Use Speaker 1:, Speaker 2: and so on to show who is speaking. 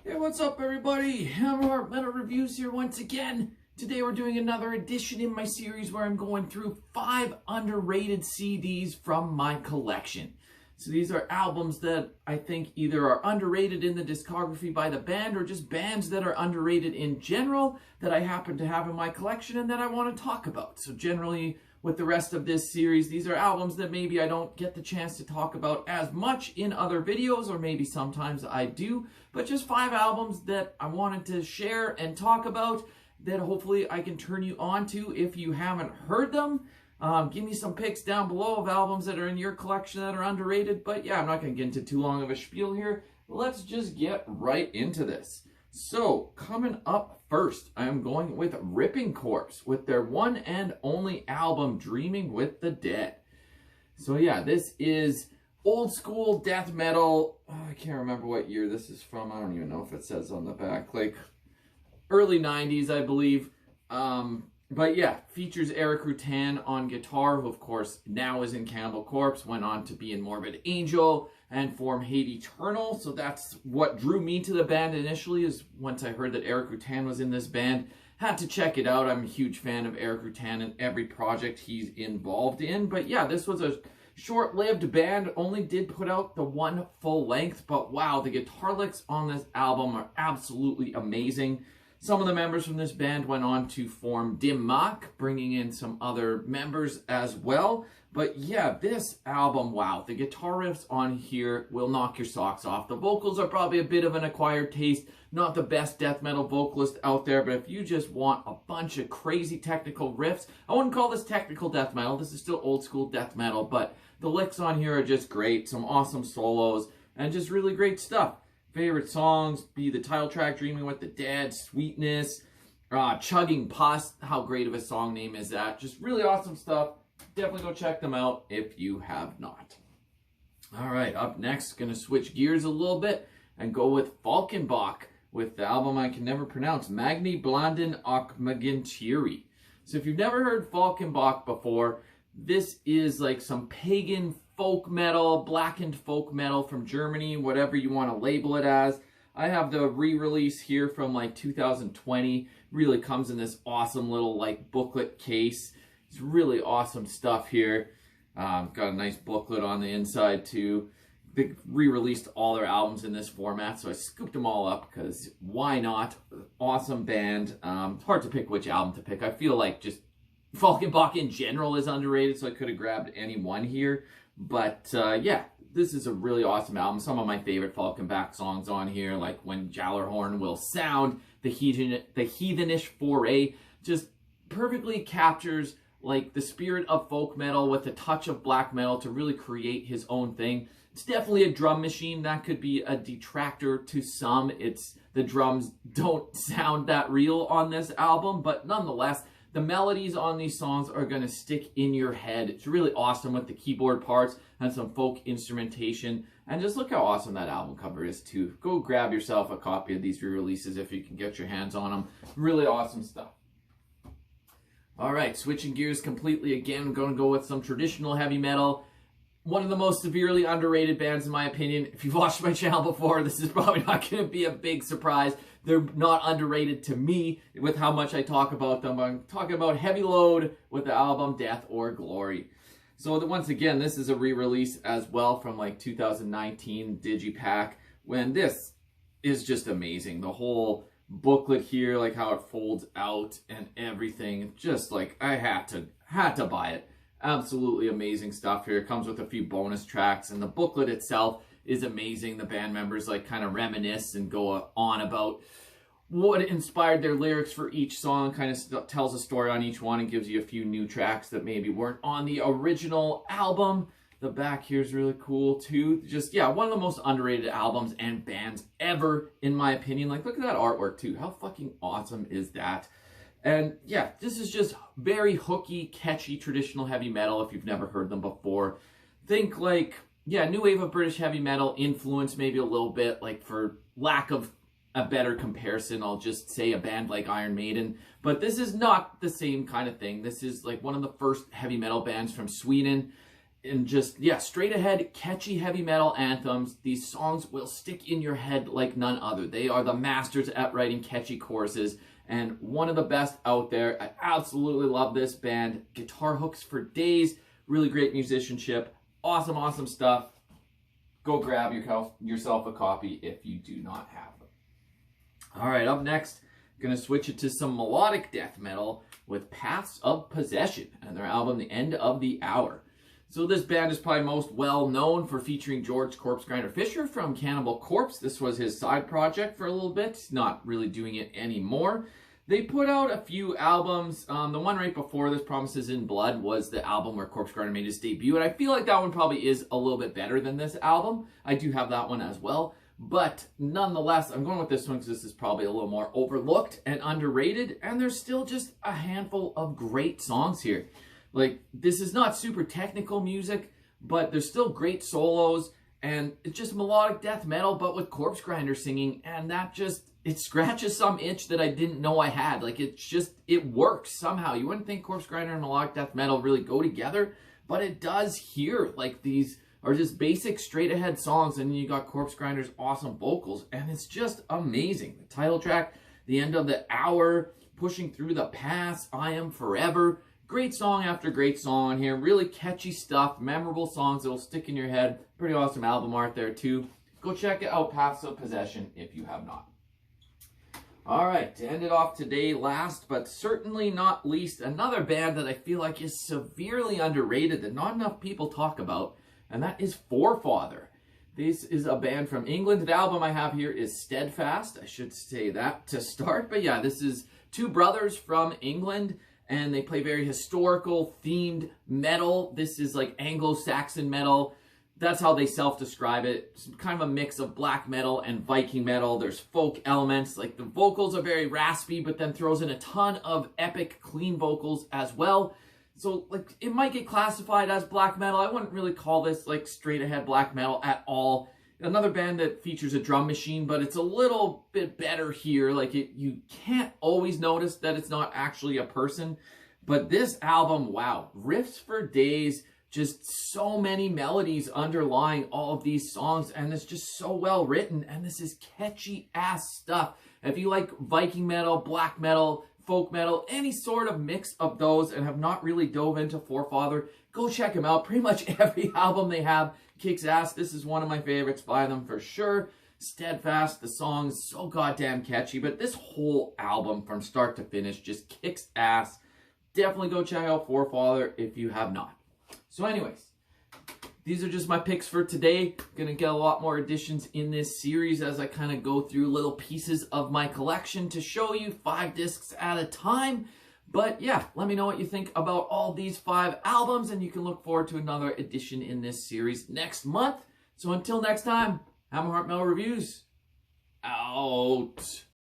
Speaker 1: Hey, what's up everybody? Hammerheart Metal Reviews here once again. Today we're doing another edition in my series where I'm going through 5 underrated CDs from my collection. So these are albums that I think either are underrated in the discography by the band or just bands that are underrated in general that I happen to have in my collection and that I want to talk about. So generally with the rest of this series, these are albums that maybe I don't get the chance to talk about as much in other videos, or maybe sometimes I do, but just 5 albums that I wanted to share and talk about that hopefully I can turn you on to if you haven't heard them. Give me some picks down below of albums that are in your collection that are underrated, but yeah, I'm not going to get into too long of a spiel here. Let's just get right into this. So, coming up first, I am going with Ripping Corpse with their one and only album, Dreaming with the Dead. So yeah, this is old school death metal. I can't remember what year this is from. I don't even know if it says on the back. Like, early 90s, I believe. But yeah, features Eric Rutan on guitar, who of course now is in Cannibal Corpse, went on to be in Morbid Angel and form Hate Eternal. So that's what drew me to the band initially, is once I heard that Eric Rutan was in this band, had to check it out. I'm a huge fan of Eric Rutan and every project he's involved in. But yeah, this was a short-lived band, only did put out the one full length, but wow, the guitar licks on this album are absolutely amazing. Some of the members from this band went on to form Dim Mak, bringing in some other members as well. But yeah, this album, wow, the guitar riffs on here will knock your socks off. The vocals are probably a bit of an acquired taste, not the best death metal vocalist out there, but if you just want a bunch of crazy technical riffs, I wouldn't call this technical death metal, this is still old school death metal, but the licks on here are just great, some awesome solos, and just really great stuff. Favorite songs be the title track, Dreaming with the Dead, Sweetness, Chugging Pus. How great of a song name is that? Just really awesome stuff. Definitely go check them out if you have not. All right, up next, going to switch gears a little bit and go with Falkenbach with the album I can never pronounce, Magni, Blandinn och Megintiri. So if you've never heard Falkenbach before, this is like some pagan folk metal, blackened folk metal from Germany, whatever you want to label it as. I have the re-release here from like 2020. Really comes in this awesome little like booklet case. It's really awesome stuff here. Got a nice booklet on the inside too. They re-released all their albums in this format, so I scooped them all up because why not? Awesome band. It's hard to pick which album to pick. I feel like just Falkenbach in general is underrated, so I could have grabbed any one here. But yeah, this is a really awesome album. Some of my favorite Falkenbach songs on here, like When Jallarhorn Will Sound, the Heathenish Foray, just perfectly captures like the spirit of folk metal with a touch of black metal to really create his own thing. It's definitely a drum machine. That could be a detractor to some. The drums don't sound that real on this album, but nonetheless, the melodies on these songs are going to stick in your head. It's really awesome with the keyboard parts and some folk instrumentation. And just look how awesome that album cover is too. Go grab yourself a copy of these re-releases if you can get your hands on them. Really awesome stuff. All right, switching gears completely again. I'm going to go with some traditional heavy metal. One of the most severely underrated bands in my opinion. If you've watched my channel before, this is probably not going to be a big surprise. They're not underrated to me with how much I talk about them. I'm talking about Heavy Load with the album Death or Glory. So once again, this is a re-release as well from like 2019 Digipack, when this is just amazing. The whole booklet here, like how it folds out and everything, just like I had to buy it. Absolutely amazing stuff here. It comes with a few bonus tracks, and the booklet itself is amazing. The band members like kind of reminisce and go on about what inspired their lyrics for each song, kind of tells a story on each one and gives you a few new tracks that maybe weren't on the original album. The back here is really cool too. Just, yeah, one of the most underrated albums and bands ever, in my opinion. Like, look at that artwork too. How fucking awesome is that? And yeah, this is just very hooky, catchy, traditional heavy metal if you've never heard them before. Think like, yeah, new wave of British heavy metal influence maybe a little bit, like for lack of a better comparison, I'll just say a band like Iron Maiden. But this is not the same kind of thing. This is like one of the first heavy metal bands from Sweden. and just, yeah, straight ahead, catchy heavy metal anthems. These songs will stick in your head like none other. They are the masters at writing catchy choruses, and one of the best out there. I absolutely love this band. Guitar hooks for days, really great musicianship, awesome stuff. Go grab yourself a copy if you do not have them. All right, up next, gonna switch it to some melodic death metal with Paths of Possession and their album The End of the Hour. So this band is probably most well known for featuring George Corpse Grinder Fisher from Cannibal Corpse. This was his side project for a little bit, not really doing it anymore. They put out a few albums. The one right before this, Promises in Blood, was the album where Corpse Grinder made his debut, and I feel like that one probably is a little bit better than this album. I do have that one as well, but nonetheless, I'm going with this one because this is probably a little more overlooked and underrated, and there's still just a handful of great songs here. Like, this is not super technical music, but there's still great solos, and it's just melodic death metal, but with Corpse Grinder singing, and that just, it scratches some itch that I didn't know I had. Like, it's just, it works somehow. You wouldn't think Corpse Grinder and melodic death metal really go together, but it does here. Like, these are just basic straight ahead songs, and then you got Corpse Grinder's awesome vocals, and it's just amazing. The title track, The End of the Hour, Pushing Through the Past, I Am Forever. Great song after great song on here. Really catchy stuff. Memorable songs that'll stick in your head. Pretty awesome album art there too. Go check it out, Paths of Possession, if you have not. All right, to end it off today, last but certainly not least, another band that I feel like is severely underrated that not enough people talk about, and that is Forefather. This is a band from England. The album I have here is Steadfast. I should say that to start, but yeah, this is two brothers from England, and they play very historical themed metal. This is like Anglo-Saxon metal. That's how they self-describe it. It's kind of a mix of black metal and Viking metal. There's folk elements. Like, the vocals are very raspy, but then throws in a ton of epic, clean vocals as well. So, like, it might get classified as black metal. I wouldn't really call this, like, straight-ahead black metal at all. Another band that features a drum machine, but it's a little bit better here. Like, you can't always notice that it's not actually a person. But this album, wow, riffs for days, just so many melodies underlying all of these songs, and it's just so well written, and this is catchy ass stuff. If you like Viking metal, black metal, folk metal, any sort of mix of those, and have not really dove into Forefather, go check them out. Pretty much every album they have kicks ass. This is one of my favorites by them for sure. Steadfast, the song is so goddamn catchy, but this whole album from start to finish just kicks ass. Definitely go check out Forefather if you have not. So anyways, these are just my picks for today. Gonna get a lot more editions in this series as I kind of go through little pieces of my collection to show you 5 discs at a time. But yeah, let me know what you think about all these 5 albums, and you can look forward to another edition in this series next month. So until next time, Hammerheart Metal Reviews, out.